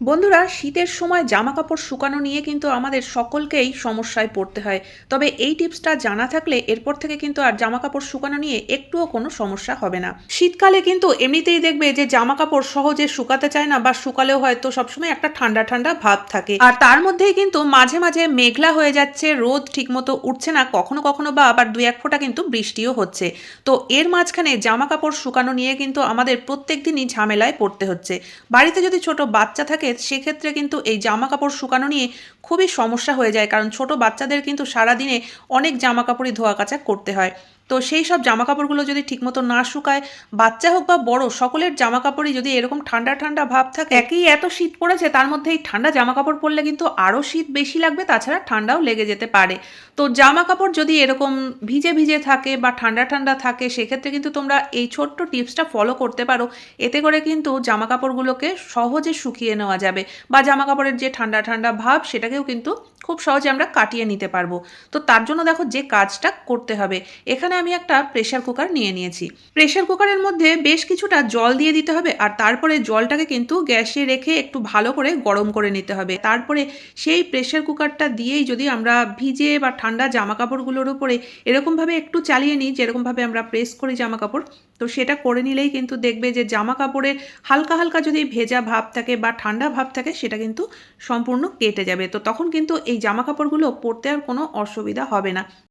বন্ধুরা, শীতের সময় জামাকাপড় শুকানো নিয়ে কিন্তু আমাদের সকলকেই সমস্যায় পড়তে হয়। তবে এই টিপসটা জানা থাকলে এরপর থেকে কিন্তু আর জামাকাপড় শুকানো নিয়ে একটুও কোনো সমস্যা হবে না। শীতকালে কিন্তু এমনিতেই দেখবে যে জামাকাপড় সহজে শুকাতে চায় না, বা শুকালেও হয়তো সবসময় একটা ঠান্ডা ঠান্ডা ভাব থাকে। আর তার মধ্যেই কিন্তু মাঝে মাঝে মেঘলা হয়ে যাচ্ছে, রোদ ঠিকমতো উঠছে না, কখনো কখনো বা আবার দুই এক ফোঁটা কিন্তু বৃষ্টিও হচ্ছে। তো এর মাঝখানে জামাকাপড় শুকানো নিয়ে কিন্তু আমাদের প্রত্যেকদিনই ঝামেলায় পড়তে হচ্ছে। বাড়িতে যদি ছোট বাচ্চা থাকে সেক্ষেত্রে কিন্তু এই জামা কাপড় শুকানো নিয়ে খুবই সমস্যা হয়ে যায়, কারণ ছোট বাচ্চাদের কিন্তু সারাদিনে অনেক জামা কাপড়ই ধোয়া কাচা করতে হয়। তো সেই সব জামা কাপড়গুলো যদি ঠিকমতো না শুকায়, বাচ্চা হোক বা বড়, সকলের জামা কাপড়ই যদি এরকম ঠান্ডা ঠান্ডা ভাব থাকে, একই এত শীত পড়েছে তার মধ্যে এই ঠান্ডা জামা কাপড় পরলে কিন্তু আরও শীত বেশি লাগবে, তাছাড়া ঠান্ডাও লেগে যেতে পারে। তো জামা কাপড় যদি এরকম ভিজে ভিজে থাকে বা ঠান্ডা ঠান্ডা থাকে, সেক্ষেত্রে কিন্তু তোমরা এই ছোট্ট টিপসটা ফলো করতে পারো। এতে করে কিন্তু জামা কাপড়গুলোকে সহজে শুকিয়ে নেওয়া যাবে, বা জামা কাপড়ের যে ঠান্ডা ঠান্ডা ভাব সেটাকেও কিন্তু খুব সহজে আমরা কাটিয়ে নিতে পারবো। তো তার জন্য দেখো যে কাজটা করতে হবে, এখানে আমি একটা প্রেসার কুকার নিয়ে নিয়েছি। প্রেসার কুকারের মধ্যে বেশ কিছুটা জল দিয়ে দিতে হবে, আর তারপরে জলটাকে কিন্তু গ্যাসে রেখে একটু ভালো করে গরম করে নিতে হবে। তারপরে সেই প্রেসার কুকারটা দিয়েই যদি আমরা ভিজে বা ঠান্ডা জামা কাপড়গুলোর উপরে এরকমভাবে একটু চালিয়ে নিই, যেরকমভাবে আমরা প্রেস করি জামা কাপড়, তো সেটা করে নিলেই কিন্তু দেখবে যে জামা কাপড়ে হালকা হালকা যদি ভেজা ভাব থাকে বা ঠান্ডা ভাব থাকে, সেটা কিন্তু সম্পূর্ণ কেটে যাবে। তো তখন কিন্তু এই জামা কাপড়গুলো পরতে আর কোনো অসুবিধা হবে না।